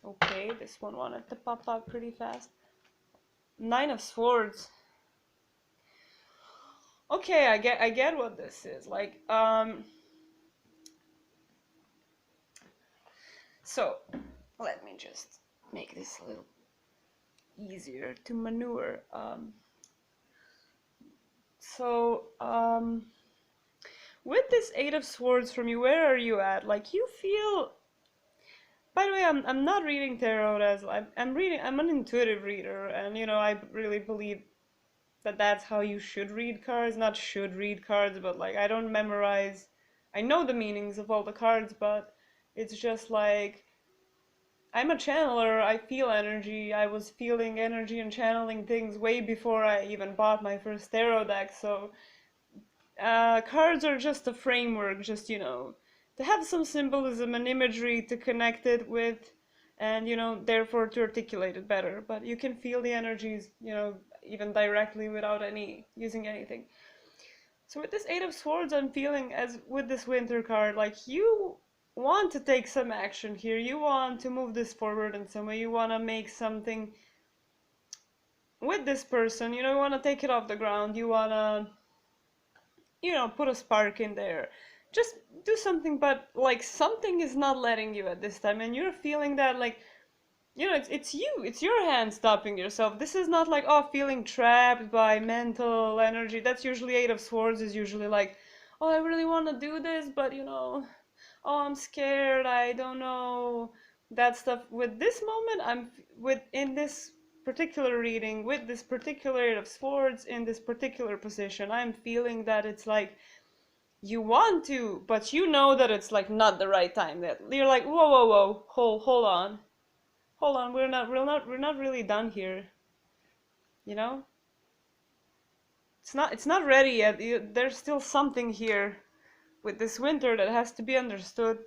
Okay, this one wanted to pop out pretty fast. 9 of Swords. Okay, I get what this is. Like, so, let me just make this a little easier to maneuver. With this 8 of Swords from you, where are you at? Like, you feel... By the way, I'm not reading tarot as... I'm an intuitive reader, and, I really believe that that's how you should read cards. Not should read cards, but, like, I don't memorize... I know the meanings of all the cards, but it's just like... I'm a channeler, I feel energy. I was feeling energy and channeling things way before I even bought my first tarot deck, so cards are just a framework, just, to have some symbolism and imagery to connect it with, and, therefore to articulate it better. But you can feel the energies, even directly without using anything. So with this 8 of Swords, I'm feeling, as with this Winter card, like you want to take some action here. You want to move this forward in some way. You want to make something with this person. You want to take it off the ground. You want to, put a spark in there. Just do something, but like something is not letting you at this time. And you're feeling that, like, it's you. It's your hand stopping yourself. This is not like, oh, feeling trapped by mental energy. That's usually 8 of Swords is usually like, oh, I really want to do this, but, oh, I'm scared, I don't know, that stuff. With this moment, in this particular reading, with this particular 8 of Swords, in this particular position, I'm feeling that it's like, you want to, but you know that it's like not the right time. That you're like, whoa, hold on, we're not really done here. It's not ready yet. There's still something here with this Winter that has to be understood.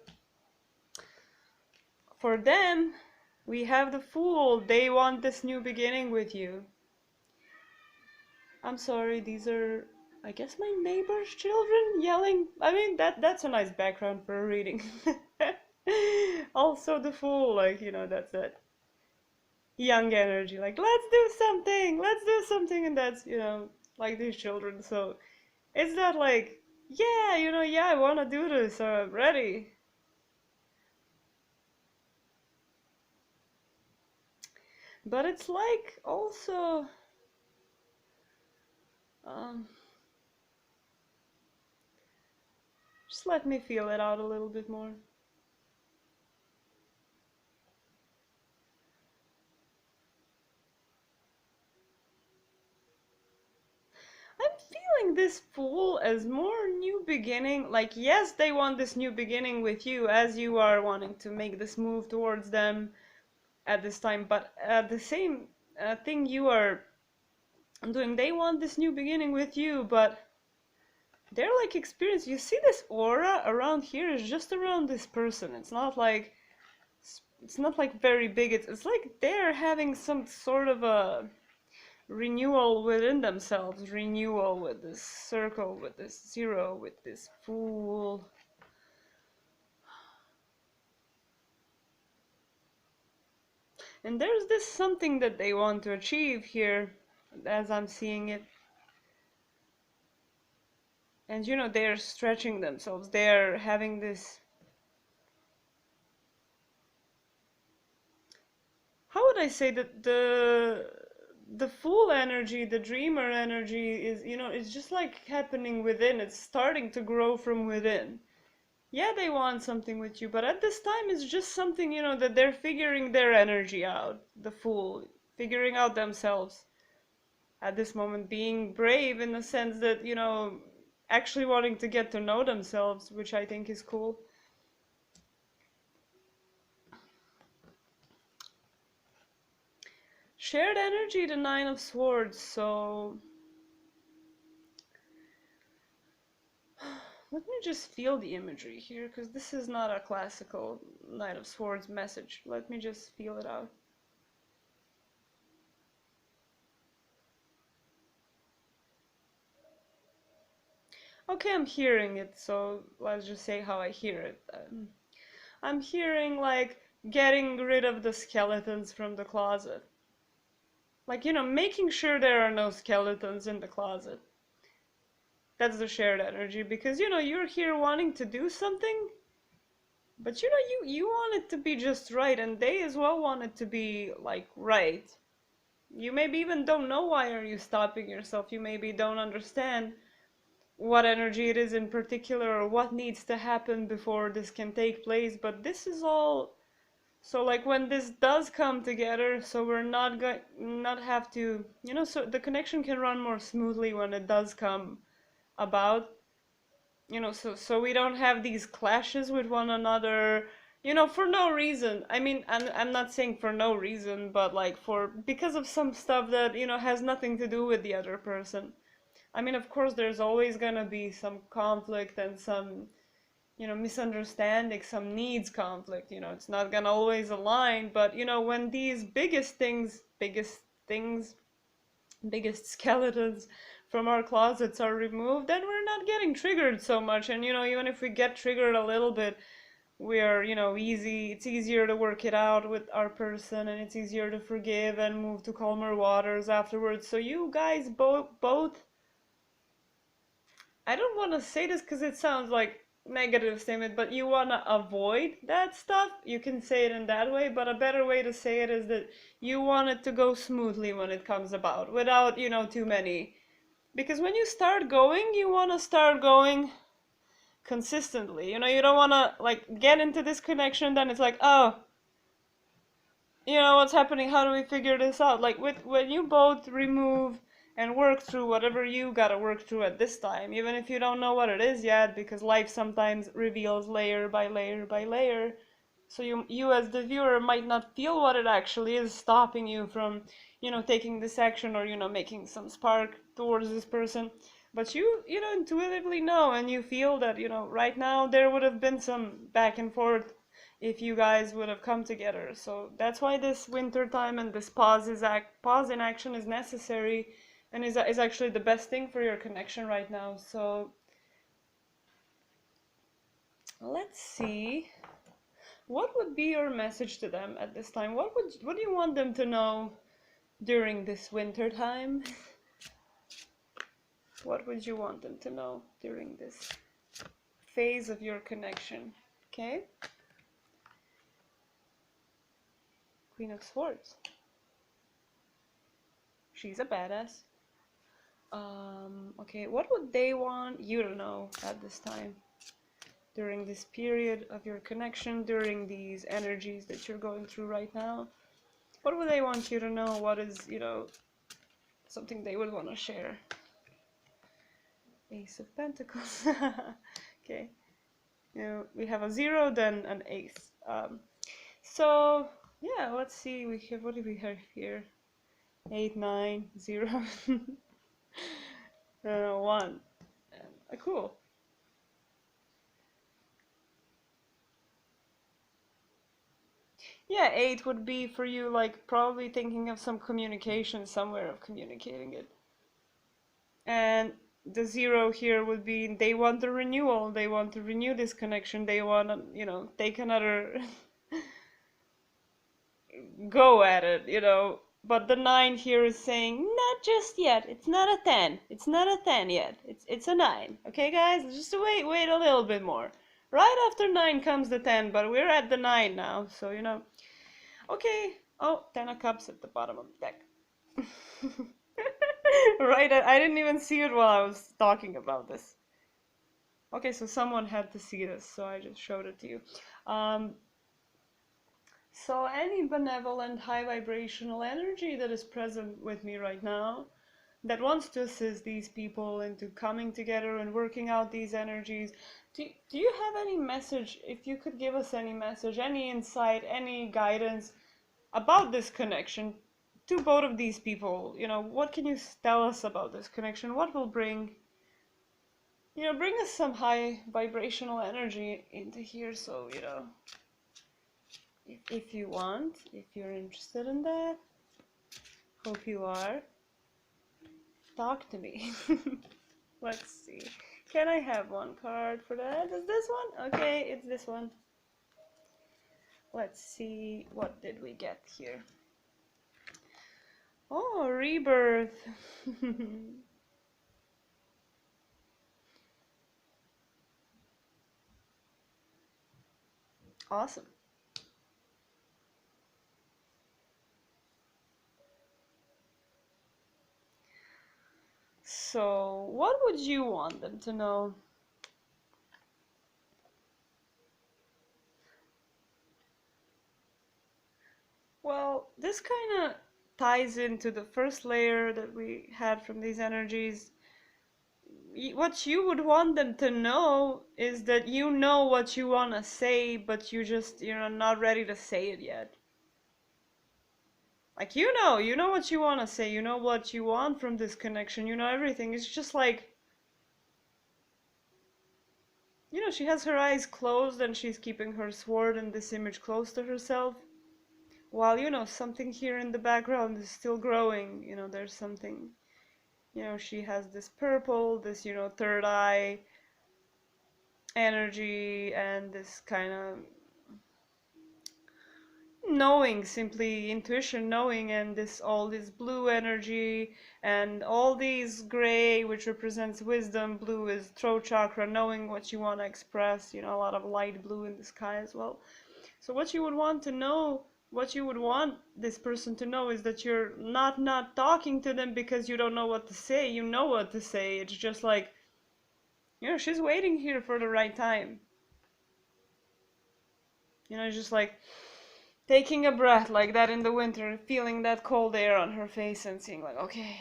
For them, we have the Fool. They want this new beginning with you. I'm sorry, these are, I guess, my neighbor's children yelling. I mean, that's a nice background for a reading. Also the Fool, like, that's that young energy, like, let's do something, and that's, like these children. So it's not like, yeah, I want to do this, so I'm ready. But it's like also just let me feel it out a little bit more. I'm feeling this Fool as more new beginning. Like, yes, they want this new beginning with you as you are wanting to make this move towards them at this time, but the same thing you are doing, they want this new beginning with you, but they're like experience. You see this aura around here is just around this person. It's not like very big. It's like they're having some sort of a renewal within themselves, renewal with this circle, with this zero, with this Fool. And there's this something that they want to achieve here, as I'm seeing it. And you know, they're stretching themselves, they're having this, how would I say that the Fool energy, the dreamer energy is, you know, it's just like happening within. It's starting to grow from within. Yeah, they want something with you, but at this time it's just something, you know, that they're figuring their energy out. The Fool, figuring out themselves at this moment, being brave in the sense that, you know, actually wanting to get to know themselves, which I think is cool. Shared energy, the Nine of Swords, so let me just feel the imagery here, because this is not a classical Knight of Swords message. Let me just feel it out. Okay, I'm hearing it, so let's just say how I hear it. I'm hearing like getting rid of the skeletons from the closet. Like, you know, making sure there are no skeletons in the closet. That's the shared energy, because, you know, you're here wanting to do something, but, you know, you want it to be just right, and they as well want it to be, like, right. You maybe even don't know why are you stopping yourself. You maybe don't understand what energy it is in particular or what needs to happen before this can take place, but this is all. So like when this does come together, so we're not have to, you know, so the connection can run more smoothly when it does come about, you know, so we don't have these clashes with one another, you know, for no reason. I mean, I'm not saying for no reason, but like for because of some stuff that, you know, has nothing to do with the other person. I mean, of course there's always gonna be some conflict and some, you know, misunderstanding, some needs conflict, you know, it's not gonna always align, but you know, when these biggest skeletons from our closets are removed, then we're not getting triggered so much. And you know, even if we get triggered a little bit, we're, you know, it's easier to work it out with our person, and it's easier to forgive and move to calmer waters afterwards. So you guys both, I don't want to say this because it sounds like negative statement, but you want to avoid that stuff. You can say it in that way, but a better way to say it is that you want it to go smoothly when it comes about, without, you know, too many. Because when you start going, you want to start going consistently. You know, you don't want to like get into this connection, then it's like, oh, you know, what's happening, how do we figure this out? Like with when you both remove and work through whatever you gotta work through at this time, even if you don't know what it is yet, because life sometimes reveals layer by layer by layer. So you as the viewer might not feel what it actually is stopping you from, you know, taking this action or, you know, making some spark towards this person. But you know, intuitively know, and you feel that, you know, right now there would have been some back and forth if you guys would have come together. So that's why this winter time and this pause in action is necessary, and is actually the best thing for your connection right now. So let's see, what would be your message to them at this time? What do you want them to know during this winter time? What would you want them to know during this phase of your connection? Okay, Queen of Swords. She's a badass. Okay, what would they want you to know at this time? During this period of your connection, during these energies that you're going through right now? What would they want you to know? What is, something they would want to share? Ace of Pentacles. Okay. We have a 0, then an ace. So, yeah, let's see. What do we have here? 8, 9, 0, 1. Cool. Yeah, 8 would be for you, like, probably thinking of some communication somewhere, of communicating it. And the 0 here would be they want the renewal, they want to renew this connection, they want to, take another go at it. But the 9 here is saying, not just yet, it's not a 10, it's not a 10 yet, it's a 9, okay guys, just wait a little bit more. Right after 9 comes the 10, but we're at the 9 now, so okay. Oh, 10 of Cups at the bottom of the deck. Right, I didn't even see it while I was talking about this. Okay, so someone had to see this, so I just showed it to you. So any benevolent, high vibrational energy that is present with me right now, that wants to assist these people into coming together and working out these energies, do you have any message, if you could give us any message, any insight, any guidance about this connection to both of these people? What can you tell us about this connection? What will bring us some high vibrational energy into here? So, if you want, if you're interested in that, hope you are, talk to me. Let's see. Can I have one card for that? Is this one? Okay, it's this one. Let's see, what did we get here? Oh, rebirth. Awesome. So, what would you want them to know? Well, this kind of ties into the first layer that we had from these energies. What you would want them to know is that you know what you want to say, but you're not ready to say it yet. Like, you know what you want to say, you know what you want from this connection, you know everything. It's just like, she has her eyes closed and she's keeping her sword and this image close to herself. While, something here in the background is still growing, there's something, she has this purple, this, third eye energy, and this kind of knowing, simply intuition, knowing, and all this blue energy, and all these gray, which represents wisdom. Blue is throat chakra, knowing what you want to express, a lot of light blue in the sky as well. So what you would want to know, what you would want this person to know, is that you're not talking to them because you don't know what to say. You know what to say. It's just like, she's waiting here for the right time. Just like taking a breath like that in the winter, feeling that cold air on her face and seeing like, okay,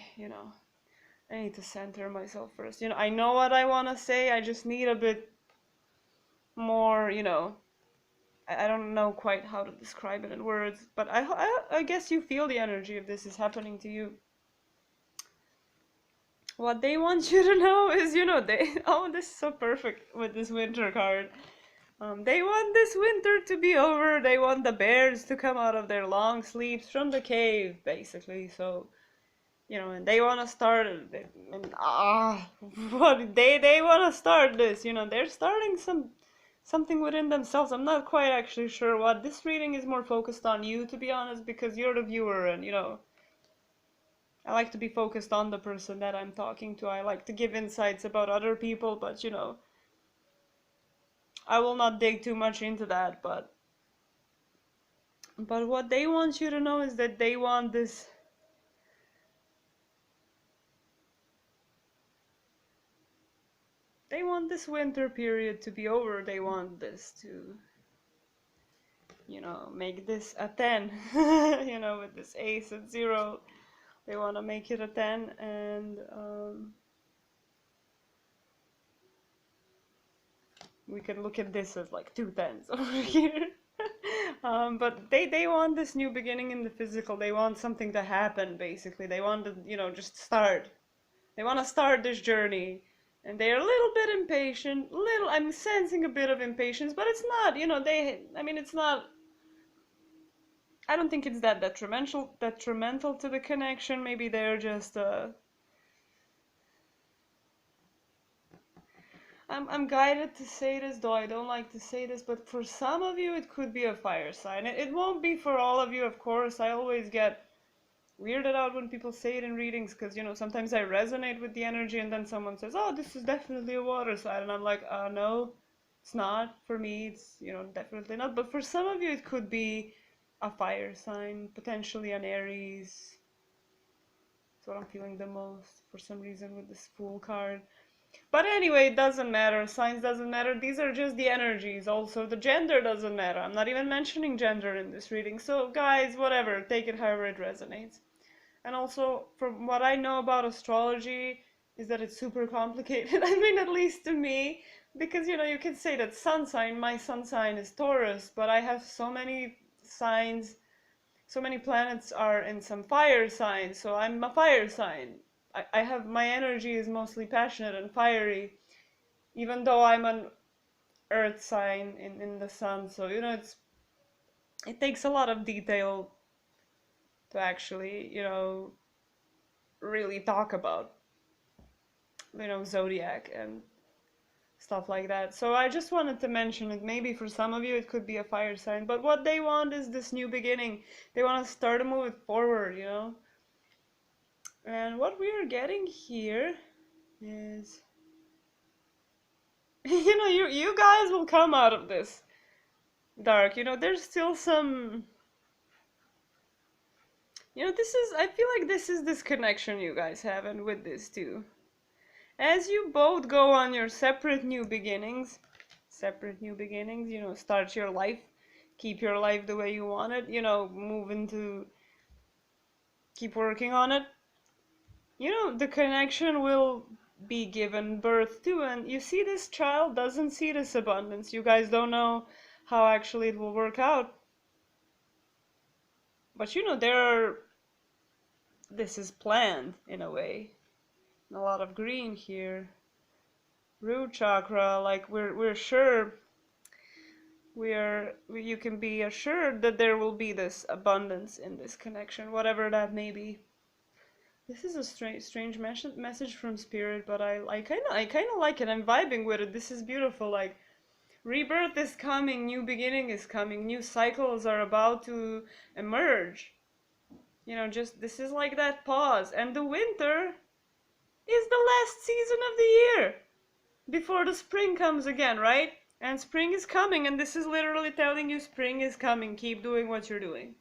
I need to center myself first. I know what I want to say. I just need a bit more, I don't know quite how to describe it in words, but I guess you feel the energy if this is happening to you. What they want you to know is, oh, this is so perfect with this winter card. They want this winter to be over. They want the bears to come out of their long sleeps from the cave, basically. So, and they want to start, what they want to start this. They're starting something within themselves. I'm not quite actually sure what. This reading is more focused on you, to be honest, because you're the viewer, and I like to be focused on the person that I'm talking to. I like to give insights about other people, but I will not dig too much into that. But what they want you to know is that they want this they want this winter period to be over. They want this to, you know, make this a 10, you know, with this ace at 0. They want to make it a 10, and we can look at this as like 2 10s over here. But they want this new beginning in the physical. They want something to happen, basically. They want to, you know, just start. They want to start this journey. And they're a little bit impatient. I'm sensing a bit of impatience, but it's not, you know, I mean, it's not, I don't think it's that detrimental to the connection. Maybe they're just, I'm guided to say this, though I don't like to say this, but for some of you it could be a fire sign. It won't be for all of you, of course. I always get weirded out when people say it in readings, because, you know, sometimes I resonate with the energy and then someone says, oh, this is definitely a water sign, and I'm like, no, it's not. For me, it's, you know, definitely not. But for some of you it could be a fire sign, potentially an Aries. That's what I'm feeling the most for some reason with this Fool card. But anyway, it doesn't matter. Signs doesn't matter. These are just the energies. Also, the gender doesn't matter. I'm not even mentioning gender in this reading. So, guys, whatever. Take it however it resonates. And also, from what I know about astrology, is that it's super complicated. I mean, at least to me. Because, you know, you can say that sun sign, my sun sign is Taurus, but I have so many signs, so many planets are in some fire signs, so I'm a fire sign. I have, my energy is mostly passionate and fiery, even though I'm an earth sign in the sun. So, you know, it takes a lot of detail to actually, you know, really talk about, you know, zodiac and stuff like that. So I just wanted to mention it. Maybe for some of you it could be a fire sign, but what they want is this new beginning. They want to start to move it forward, you know. And what we are getting here is, you know, you guys will come out of this dark. You know, there's still some, you know, I feel like this is this connection you guys have, and with this too. As you both go on your separate new beginnings, you know, start your life, keep your life the way you want it, you know, keep working on it. You know, the connection will be given birth to, and you see this child doesn't see this abundance. You guys don't know how actually it will work out. But you know, this is planned in a way. And a lot of green here. Root chakra, like we're sure, you can be assured that there will be this abundance in this connection, whatever that may be. This is a strange message from spirit, but I kind of like it. I'm vibing with it. This is beautiful. Like, rebirth is coming, new beginning is coming, new cycles are about to emerge. You know, just this is like that pause, and the winter is the last season of the year before the spring comes again, right? And spring is coming, and this is literally telling you spring is coming. Keep doing what you're doing.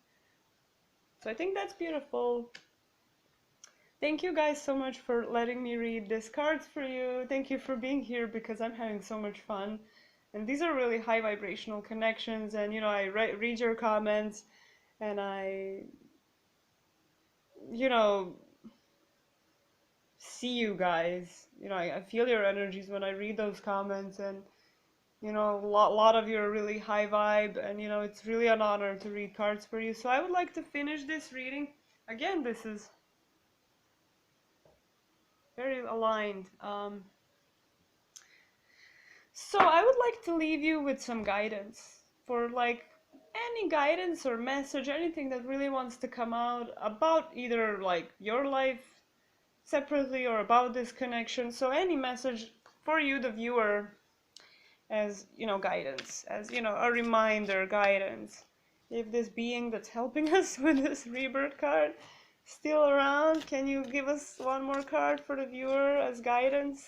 So I think that's beautiful. Thank you guys so much for letting me read these cards for you. Thank you for being here, because I'm having so much fun. And these are really high vibrational connections, and you know, I read your comments, and I, you know, see you guys. You know, I feel your energies when I read those comments, and you know, a lot of you are really high vibe, and you know, it's really an honor to read cards for you. So I would like to finish this reading. Again, this is very aligned. So I would like to leave you with some guidance, for like any guidance or message, anything that really wants to come out about either like your life separately or about this connection. So any message for you, the viewer, as, you know, guidance, as, you know, a reminder, guidance. If this being that's helping us with this rebirth card still around, can you give us one more card for the viewer as guidance?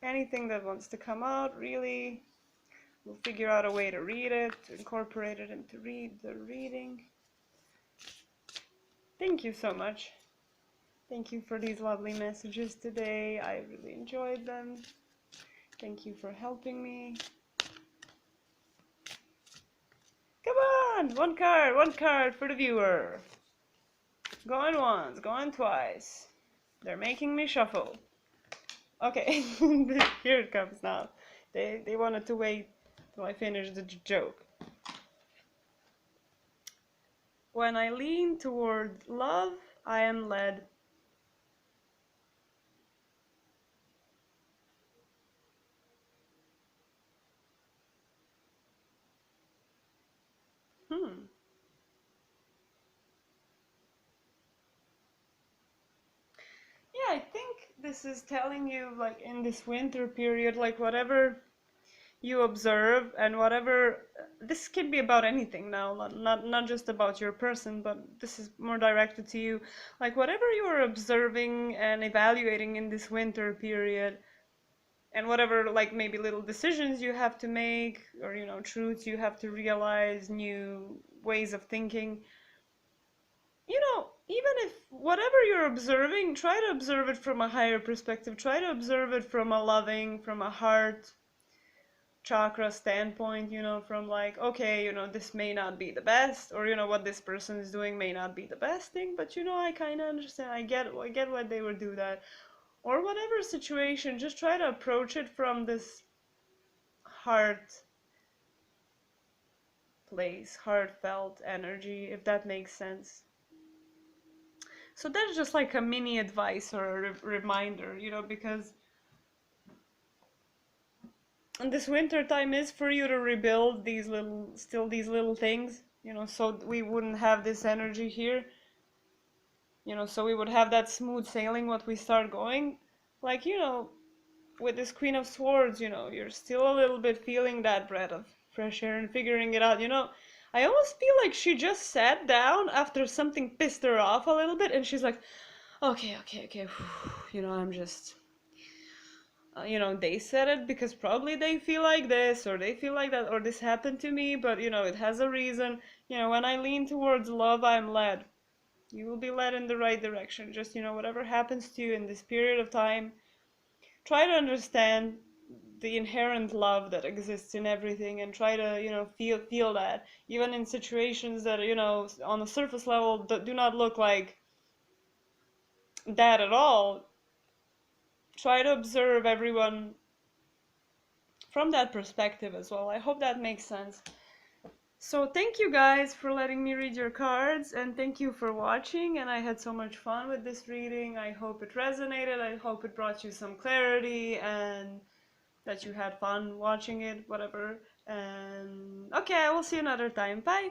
Anything that wants to come out, really. We'll figure out a way to read it, to incorporate it into the reading. Thank you so much. Thank you for these lovely messages today. I really enjoyed them. Thank you for helping me. Come on! One card for the viewer. Going once, going twice. They're making me shuffle. Okay, here it comes now. They wanted to wait till I finish the joke. When I lean toward love, I am led. Yeah, I think this is telling you, like, in this winter period, like, whatever you observe and whatever, this can be about anything now, not just about your person, but this is more directed to you, like, whatever you're observing and evaluating in this winter period, and whatever, like, maybe little decisions you have to make, or, you know, truths you have to realize, new ways of thinking, you know, even if whatever you're observing, try to observe it from a higher perspective. Try to observe it from a loving, from a heart chakra standpoint, you know, from like, okay, you know, this may not be the best, or, you know, what this person is doing may not be the best thing, but, you know, I kind of understand. I get why they would do that. Or whatever situation, just try to approach it from this heart place, heartfelt energy, if that makes sense. So that's just like a mini advice or a reminder, you know, because and this winter time is for you to rebuild these little things, you know, so we wouldn't have this energy here, you know, so we would have that smooth sailing what we start going, like, you know, with this Queen of Swords, you know, you're still a little bit feeling that breath of fresh air and figuring it out, you know. I almost feel like she just sat down after something pissed her off a little bit, and she's like, okay, you know, I'm just, you know, they said it because probably they feel like this, or they feel like that, or this happened to me, but, you know, it has a reason. You know, when I lean towards love, I'm led. You will be led in the right direction. Just, you know, whatever happens to you in this period of time, try to understand the inherent love that exists in everything, and try to, you know, feel that, even in situations that, you know, on the surface level do not look like that at all. Try to observe everyone from that perspective as well. I hope that makes sense. So thank you guys for letting me read your cards, and thank you for watching, and I had so much fun with this reading. I hope it resonated. I hope it brought you some clarity and that you had fun watching it, whatever. And okay, I will see you another time. Bye!